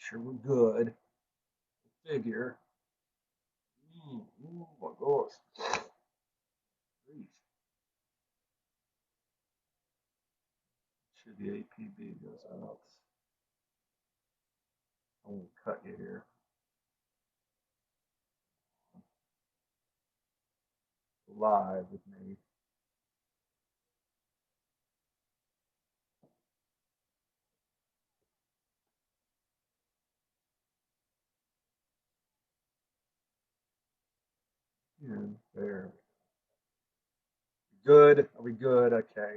sure we're good. Figure. Oh my gosh. Grief. Sure the APB goes out. I won't cut you here. Live with me. And there. Good. Are we good? Okay.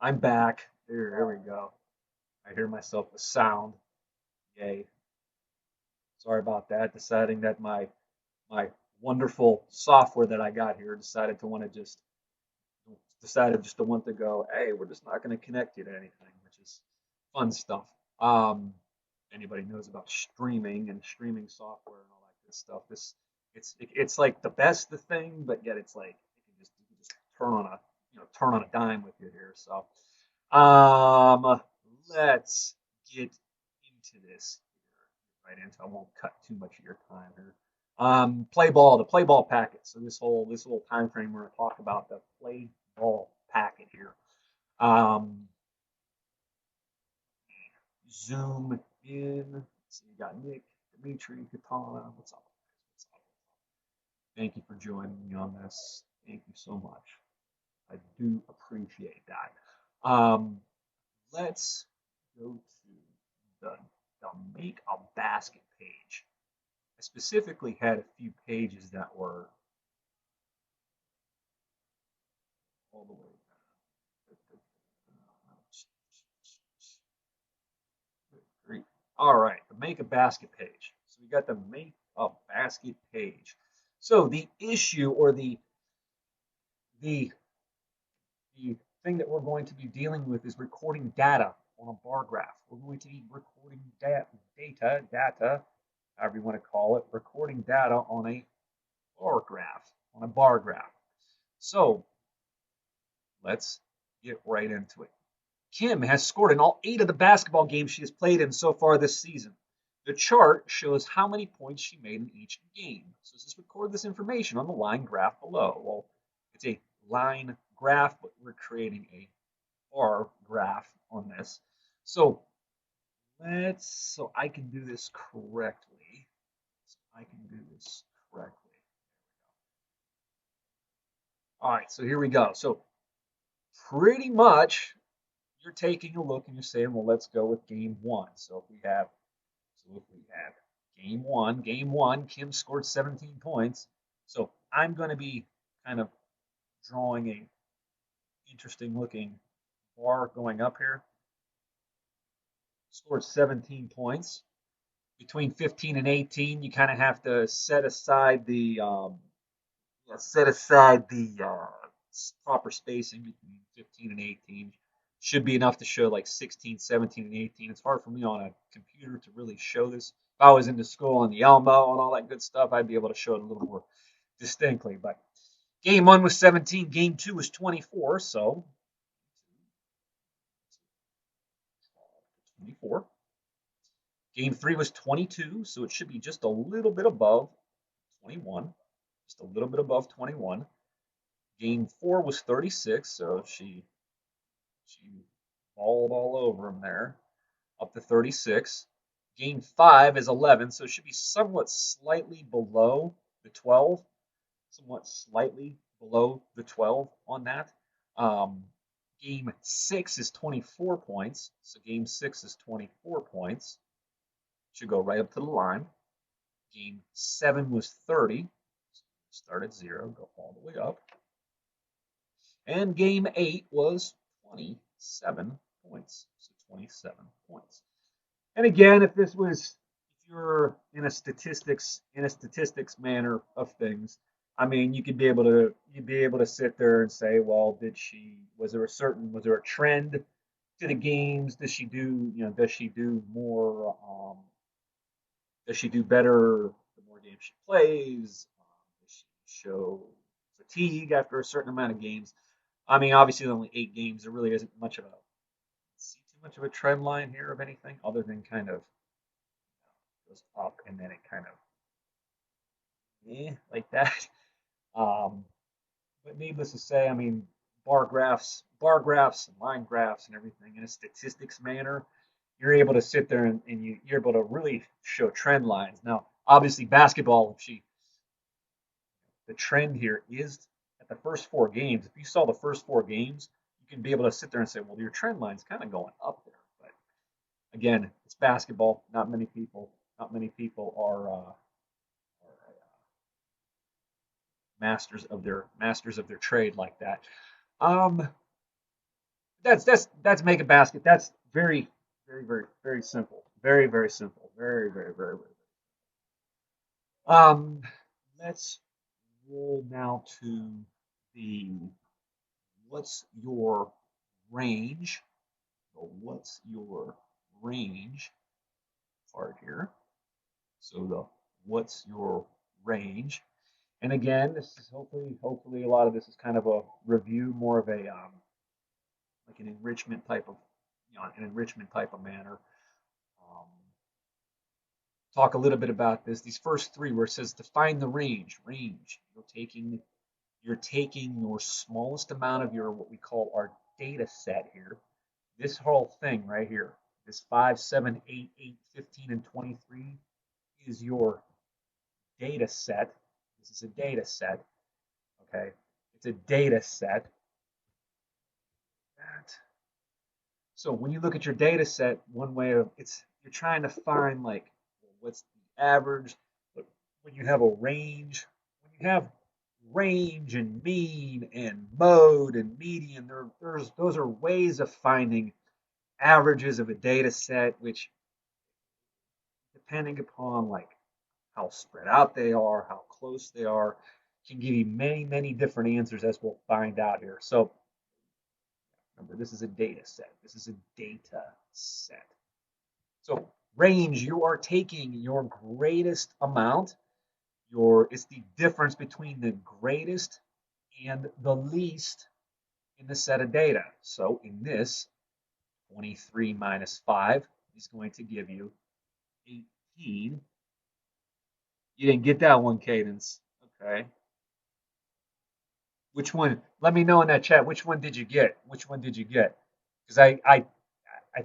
I'm back. There we go. I hear myself with sound. Yay. Sorry about that. Deciding that my wonderful software that I got here decided just to want to go, hey, we're just not going to connect you to anything, which is fun stuff. Um, Anybody knows about streaming and streaming software and all that good stuff. It's like the best the thing, but yet it's like you can just turn on a dime with it here. So let's get into this here, right into. I won't cut too much of your time here. The play ball packet. So this whole time frame we're going to talk about the play ball packet here. Um, Zoom in. So you got Nick, Dimitri, Katana. What's up? What's up? Thank you for joining me on this. Thank you so much. I do appreciate that. Let's go to the make a basket page. I specifically had a few pages that were all the way down. All right, the make a basket page. So we got the make a basket page. So the issue or the the thing that we're going to be dealing with is recording data on a bar graph. We're going to be recording data, however you want to call it, recording data on a bar graph. So let's get right into it. Kim has scored in all 8 of the basketball games she has played in so far this season. The chart shows how many points she made in each game. So let's just record this information on the line graph below. Well, it's a line graph, but we're creating a bar graph on this. So so I can do this correctly. All right, so here we go. So pretty much you're taking a look and you're saying, well, let's go with game one. If we have game one, Kim scored 17 points. So I'm going to be kind of drawing a interesting looking bar going up here. Scored 17 points. Between 15 and 18, you kind of have to set aside the proper spacing between 15 and 18. Should be enough to show like 16, 17, and 18. It's hard for me on a computer to really show this. If I was into school on the Elmo and all that good stuff, I'd be able to show it a little more distinctly. But game one was 17, game two was 24, so 24. Game three was 22, so it should be just a little bit above 21. Just a little bit above 21. Game four was 36, so she balled all over him there, up to 36. Game five is 11, so it should be somewhat slightly below the 12, on that. Game six is 24 points, so game six is 24 points. Should go right up to the line. Game seven was 30, so start at 0, go all the way up. And game 8 was 27 points. So 27 points. And again, if you're in a statistics manner of things, I mean, you'd be able to sit there and say, well, was there a trend to the games? Does she do more, does she do better the more games she plays? Does she show fatigue after a certain amount of games? I mean, obviously, only 8 games. There really isn't much of a much of a trend line here of anything other than kind of goes up and then it kind of like that. Um, but needless to say, I mean, bar graphs, and line graphs, and everything in a statistics manner, you're able to sit there and you're able to really show trend lines. Now, obviously, basketball, the trend here is at the first 4 games. If you saw the first 4 games, you can be able to sit there and say, well, your trend line's kind of going up there. But again, it's basketball. Not many people are masters of their trade like that. Um, that's make a basket. That's very simple. Very simple. Very. Um, let's roll now to the what's your range? What's your range part here? So the what's your range? And again, this is hopefully a lot of this is kind of a review, more of a like an enrichment type of an enrichment type of manner. Um, talk a little bit about this. These first three where it says define the range. Range. You're taking your smallest amount of your what we call our data set here. This whole thing right here, this 5, 7, 8, 8, 15, and 23 is your data set. This is a data set. Okay. It's a data set. So when you look at your data set, one way of you're trying to find like what's the average, but when you have a range, when you have range and mean and mode and median, those are ways of finding averages of a data set, which depending upon like how spread out they are, how close they are, can give you many different answers as we'll find out here. So remember, this is a data set. This is a data set. So range, you are taking your greatest amount. It's the difference between the greatest and the least in the set of data. So in this, 23 minus 5 is going to give you 18. You didn't get that one, Cadence. Okay. Which one? Let me know in that chat. Which one did you get? Which one did you get? Because I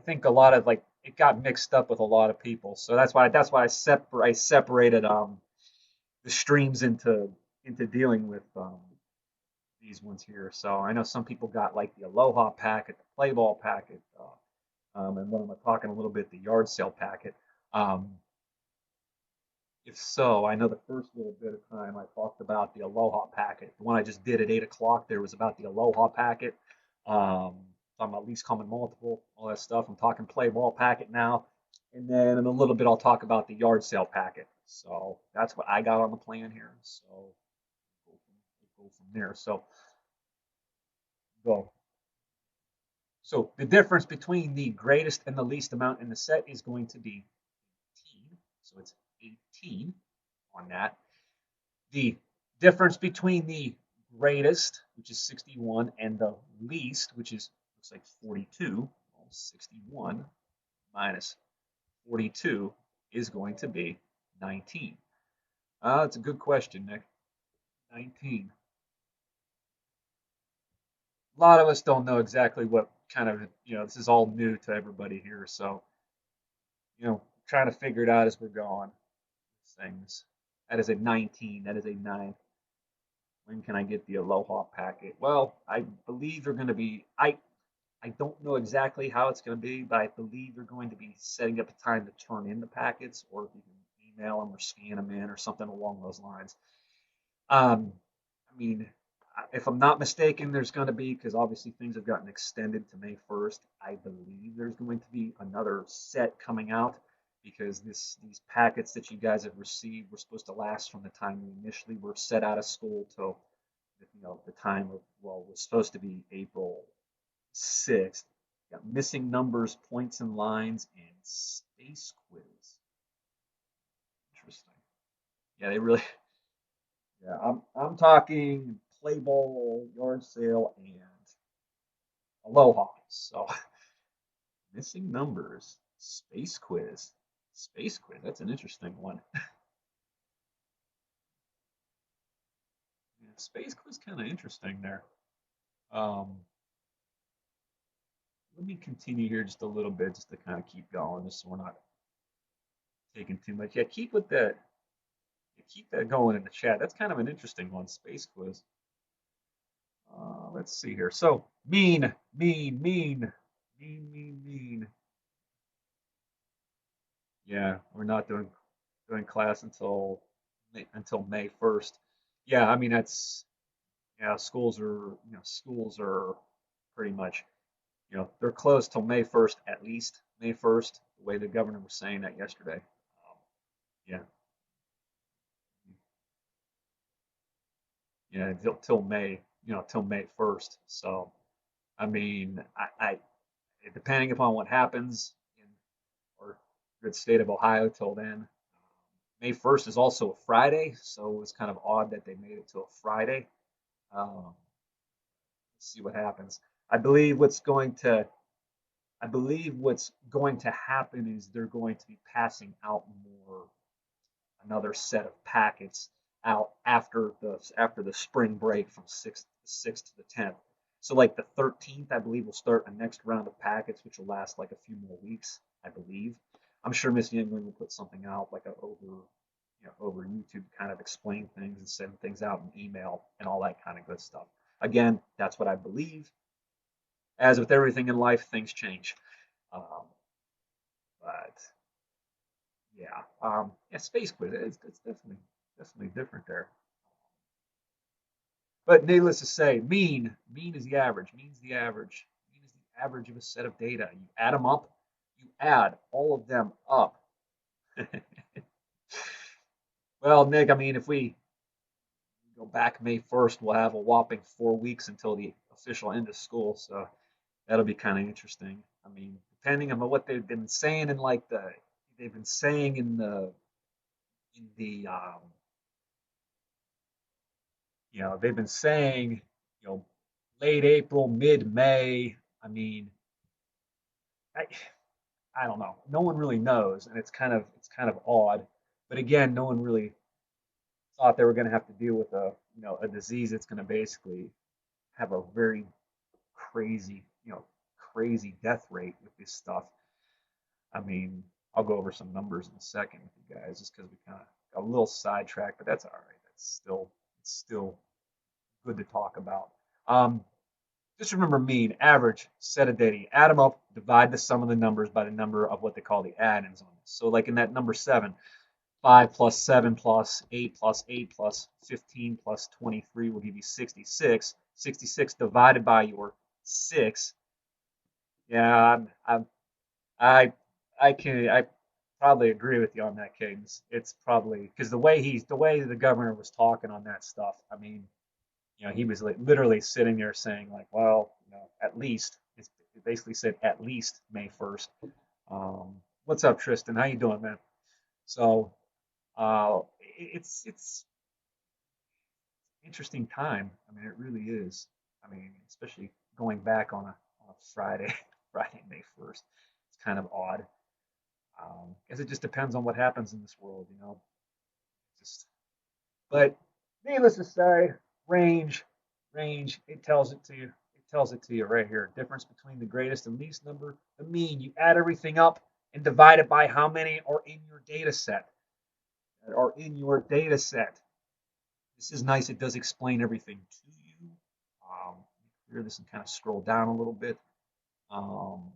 think a lot of like it got mixed up with a lot of people. So that's why I separated the streams into dealing with these ones here. So I know some people got like the Aloha packet, the Play Ball packet, and when I'm talking a little bit the yard sale packet. Um, if so, I know the first little bit of time I talked about the Aloha packet. The one I just did at 8 o'clock there was about the Aloha packet. Talking about least common multiple, all that stuff. I'm talking play ball packet now. And then in a little bit, I'll talk about the yard sale packet. So that's what I got on the plan here. So we'll go from there. So go. So the difference between the greatest and the least amount in the set is going to be 18. So it's 18 on that. The difference between the greatest, which is 61, and the least, which is looks like 42, well, 61 minus 42 is going to be 19. That's a good question, Nick. 19. A lot of us don't know exactly what kind of, this is all new to everybody here. So, trying to figure it out as we're going. Things. That is a 19. That is a 9. When can I get the Aloha packet? Well, I believe they're going to be, I don't know exactly how it's going to be, but I believe they're going to be setting up a time to turn in the packets, or if you can email them or scan them in or something along those lines. I mean, if I'm not mistaken, there's going to be, because obviously things have gotten extended to May 1st, I believe there's going to be another set coming out because these packets that you guys have received were supposed to last from the time we initially were set out of school till the time of, well, it was supposed to be April 6th. Got missing numbers, points and lines, and space quiz. Interesting. Yeah, they really. Yeah, I'm talking play ball, yard sale, and Aloha. So Missing numbers. Space quiz. Space quiz. That's an interesting one. Yeah, space quiz kind of interesting there. Um, Let me continue here just a little bit, just to kind of keep going, just so we're not taking too much. Yeah, keep that going in the chat. That's kind of an interesting one. Space quiz. Let's see here. So mean. Yeah, we're not doing class until May 1st. Yeah, I mean that's yeah, schools are pretty much they're closed till May 1st at least. May 1st, the way the governor was saying that yesterday. Yeah, yeah, till May, till May 1st. So I mean, I depending upon what happens in or the state of Ohio till then. May 1st is also a Friday, so it was kind of odd that they made it to a Friday. Um, let's see what happens. I believe what's going to I believe what's going to happen is they're going to be passing out another set of packets out after the spring break from sixth to the 10th. So like the 13th, I believe will start a next round of packets, which will last like a few more weeks, I believe. I'm sure Miss Yingling will put something out like over YouTube to kind of explain things and send things out in email and all that kind of good stuff. Again, that's what I believe. As with everything in life, things change. Um, but yeah, space quiz. It's definitely different there. But needless to say, mean is the average. Mean's the average. Mean is the average of a set of data. You add them up. You add all of them up. Well, Nick, I mean, if we go back May 1st, we'll have a whopping 4 weeks until the official end of school. So that'll be kind of interesting. I mean, depending on what they've been saying in they've been saying in the they've been saying, you know, late April, mid May. I mean, I, I don't know. No one really knows, and it's kind of odd. But again, no one really thought they were going to have to deal with a disease that's going to basically have a very crazy, crazy death rate with this stuff. I mean, I'll go over some numbers in a second with you guys, just because we kind of got a little sidetracked, but that's all right. It's still good to talk about. Um, just remember mean, average, set of data. You add them up, divide the sum of the numbers by the number of what they call the add-ins on this. So like in that number 7, 5 plus 7 plus 8 plus 8 plus 15 plus 23 will give you 66. 66 divided by your 6. Yeah, I, I probably agree with you on that, Cadence. It's probably because the way the governor was talking on that stuff. I mean, he was like literally sitting there saying like, well, at least it basically said at least May 1st. What's up, Tristan? How you doing, man? So it's interesting time. I mean, it really is. I mean, especially going back on a Friday, Friday, May 1st. It's kind of odd. Guess it just depends on what happens in this world. Just, but needless to say, range, range. It tells it to you. It tells it to you right here. Difference between the greatest and least number, the mean. You add everything up and divide it by how many are in your data set. Are in your data set. This is nice. It does explain everything to you. Clear this and kind of scroll down a little bit. Um,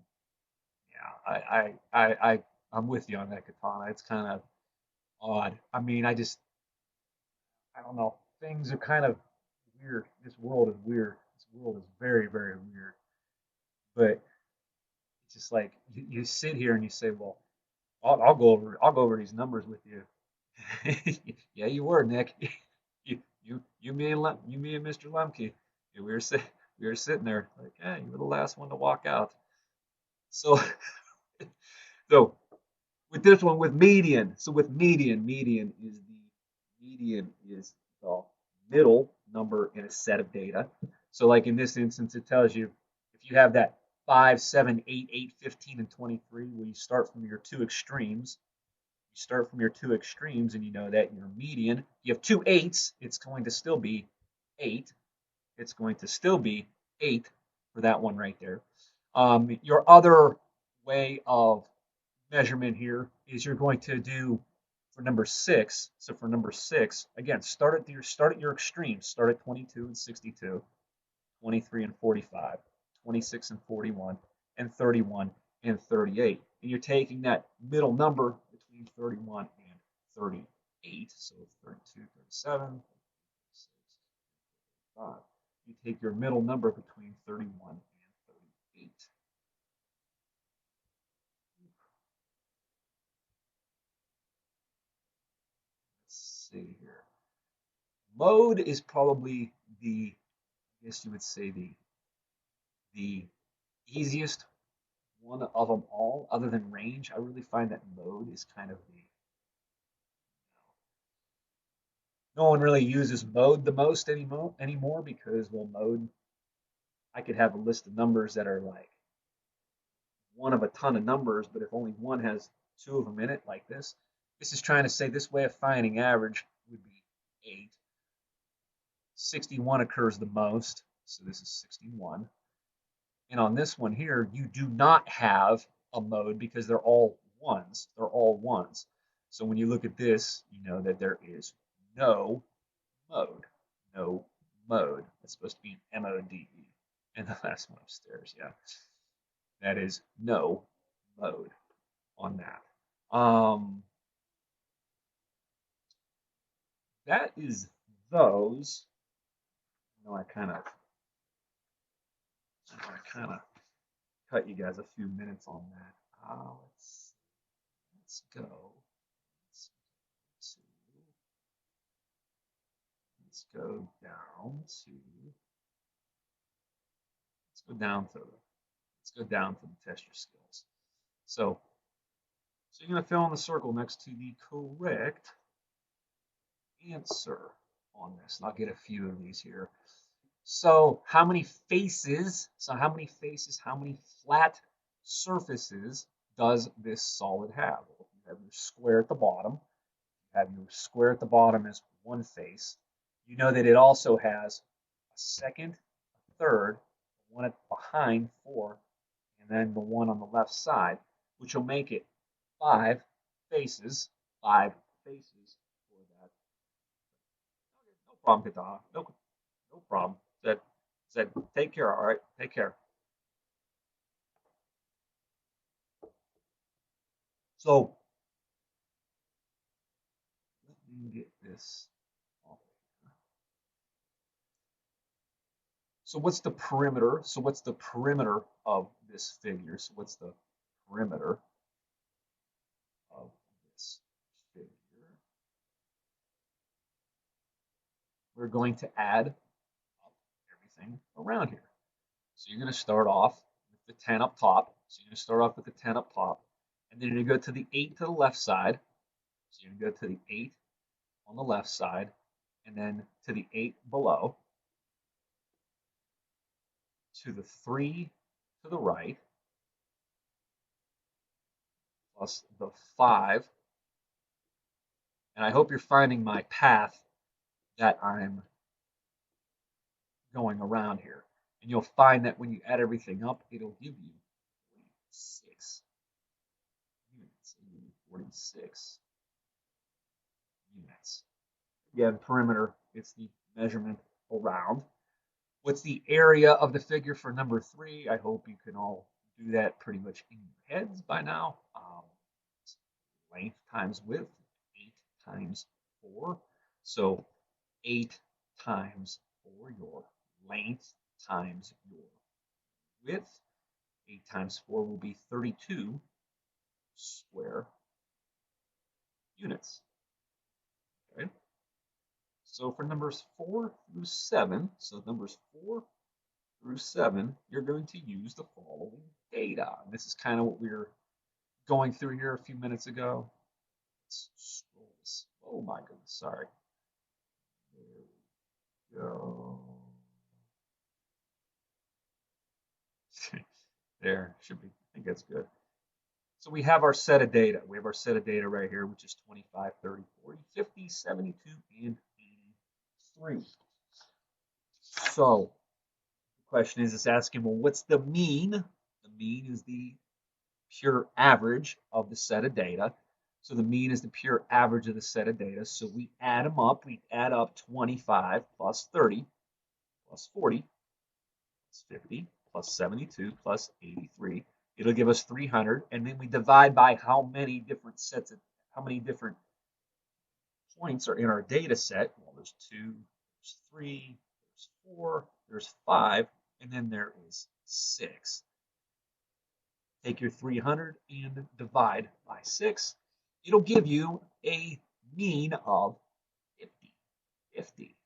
yeah, I'm with you on that, Katana. It's kind of odd. I mean, I don't know. Things are kind of weird. This world is weird. This world is very, very weird. But it's just like you sit here and you say, well, I'll go over these numbers with you. Yeah, you were, Nick. Me and Mr. Lemke. Yeah, we were sitting there like, yeah, you were the last one to walk out. So so with this one with median. So with median is the middle number in a set of data. So like in this instance, it tells you if you have that 5, 7, 8, 8, 15, and 23, where you start from your two extremes. You start from your two extremes, and you know that your median, you have two eights, it's going to still be 8. It's going to still be 8 for that one right there. Your other way of measurement here is you're going to do for number 6. So for number 6, again, start at your extremes. Start at 22 and 62, 23 and 45, 26 and 41, and 31 and 38. And you're taking that middle number between 31 and 38. So 32, 37, 36, 35. You take your middle number between 31 and 38. Let's see here. Mode is probably the, I guess you would say the easiest one of them all, other than range. I really find that mode is kind of the, no one really uses mode the most anymore because, well, mode, I could have a list of numbers that are like one of a ton of numbers, but if only one has two of them in it, like this is trying to say this way of finding average would be 8. 61 occurs the most, so this is 61. And on this one here, you do not have a mode because they're all ones. They're all ones. So when you look at this, you know that there is no mode. No mode. It's supposed to be an MODE. And the last one upstairs, yeah. That is no mode on that. That is those. I kind of cut you guys a few minutes on that. Let's go. Let's go down to. Let's go down to. Let's go down to the test your skills. So you're going to fill in the circle next to the correct answer on this. And I'll get a few of these here. So how many faces, how many flat surfaces does this solid have? Well, you have your square at the bottom. You have your square at the bottom as one face. You know that it also has a second, a third, one behind 4, and then the one on the left side, which will make it 5 faces, 5 faces for that. No problem, Katana. No problem. Said, take care, all right? Take care. So, let me get this off. So what's the perimeter? So what's the perimeter of this figure? So what's the perimeter of this figure? We're going to add up everything around here. So you're going to start off with the 10 up top. So you're going to start off with the 10 up top. And then you're going to go to the 8 to the left side. So you're going to go to the 8 on the left side. And then to the 8 below. To the 3 to the right. Plus the 5. And I hope you're finding my path that I'm going around here. And you'll find that when you add everything up, it'll give you 46 units. 46 units. Again, perimeter, it's the measurement around. What's the area of the figure for number 3? I hope you can all do that pretty much in your heads by now. Length times width, 8 times 4. So 8 times 4, your length times your width. 8 times 4 will be 32 square units. Okay. So for numbers 4 through 7, you're going to use the following data. And this is kind of what we were going through here a few minutes ago. Let's scroll this. Oh my goodness, sorry. There we go. There should be. I think that's good. So we have our set of data. We have our set of data right here, which is 25, 30, 40, 50, 72, and 83. So the question is, it's asking, well, what's the mean? The mean is the pure average of the set of data. So the mean is the pure average of the set of data. So we add them up. We add up 25 plus 30 plus 40 plus 50 plus 72 plus 83. It'll give us 300. And then we divide by how many different sets of, how many different points are in our data set. Well, there's 2, there's 3, there's 4, there's 5, and then there is 6. Take your 300 and divide by 6. It'll give you a mean of 50. 50.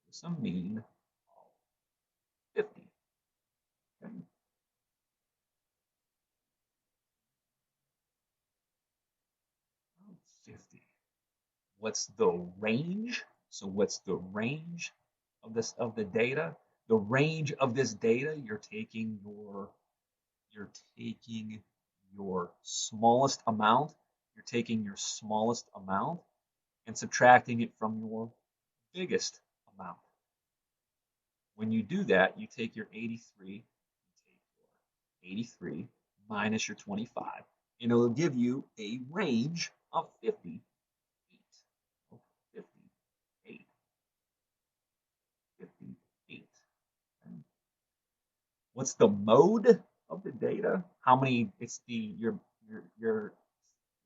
It's a mean of 50. Okay. 50. What's the range? So what's the range of this of the data? The range of this data, you're taking your smallest amount. You're taking your smallest amount and subtracting it from your biggest amount. When you do that, you take your 83, minus your 25, and it'll give you a range of 58. 58. 58. What's the mode of the data? How many? It's the you're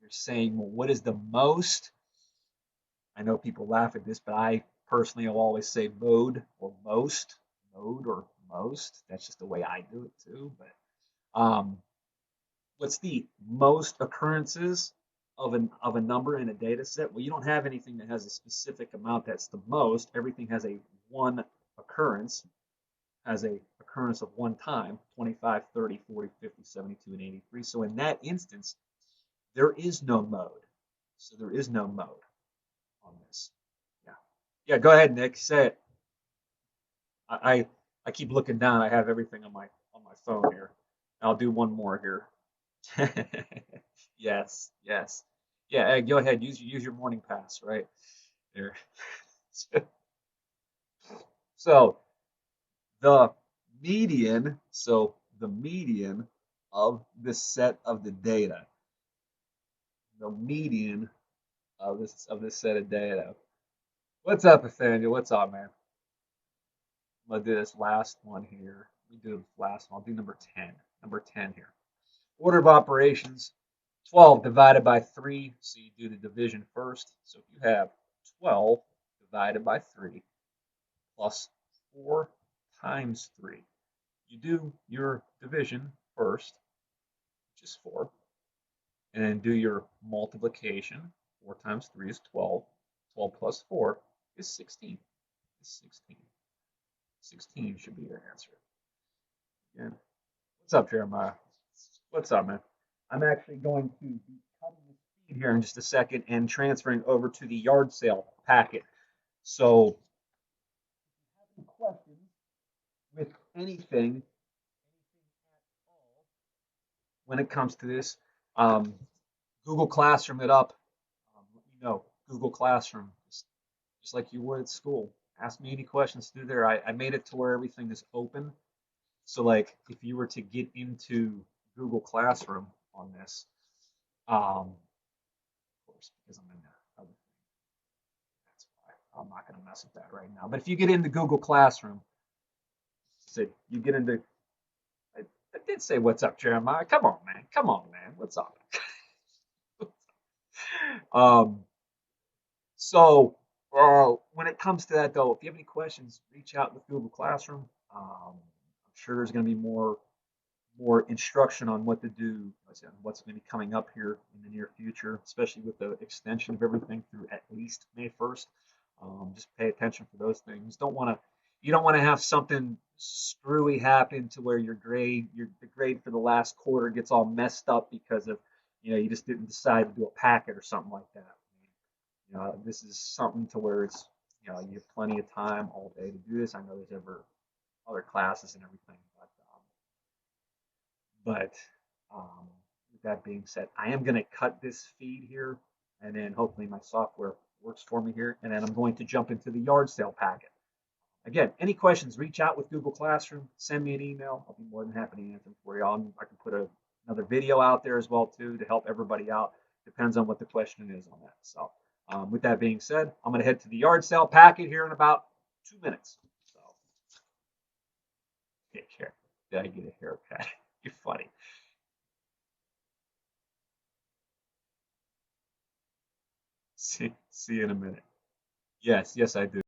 saying, well, what is the most? I know people laugh at this, but I personally will always say mode or most, mode or most. That's just the way I do it too. But what's the most occurrences of a number in a data set? Well, you don't have anything that has a specific amount that's the most. Everything has a one occurrence, has a occurrence of one time, 25, 30, 40, 50, 72, and 83. So in that instance, there is no mode. So there is no mode on this. Yeah. Yeah, go ahead, Nick. Say it. I keep looking down. I have everything on my phone here. I'll do one more here. Yes, yes. Yeah, go ahead. Use your morning pass right there. So the the median of this set of the data, the median of this set of data. What's up, Nathaniel? What's up, man? I'm gonna do this last one here. We do this last one. I'll do number 10. Number 10 here. Order of operations, 12 divided by 3. So you do the division first. So if you have 12 divided by 3 plus 4 times 3, you do your division first, which is 4, and then do your multiplication. 4 times 3 is 12. 12 plus 4 is 16. Is 16. 16 should be your answer. Again, what's up, Jeremiah? What's up, man? I'm actually going to be cutting the speed here in just a second and transferring over to the yard sale packet. So, if you have any questions with anything at all when it comes to this, Google Classroom it up. Let me know. Google Classroom, just like you would at school. Ask me any questions through there. I made it to where everything is open. So, like, if you were to get into Google Classroom on this, of course, because I'm in the other thing, that's why I'm not going to mess with that right now. But if you get into Google Classroom, say you get into, I did say what's up, Jeremiah. Come on, man. Come on, man. What's up? um, so when it comes to that, though, if you have any questions, reach out with Google Classroom. I'm sure there's going to be more instruction on what to do, what's going to be coming up here in the near future, especially with the extension of everything through at least May 1st. Just pay attention for those things. You don't want to have something screwy happen to where the grade for the last quarter gets all messed up because of, you just didn't decide to do a packet or something like that. This is something to where it's, you have plenty of time all day to do this. I know there's other classes and everything, but But with that being said, I am going to cut this feed here, and then hopefully my software works for me here, and then I'm going to jump into the yard sale packet. Again, any questions, reach out with Google Classroom, send me an email. I'll be more than happy to answer them for you. I can put another video out there as well too to help everybody out. Depends on what the question is on that. So with that being said, I'm going to head to the yard sale packet here in about 2 minutes. So take care. Did I get a haircut? You're funny. See you in a minute. Yes, I do.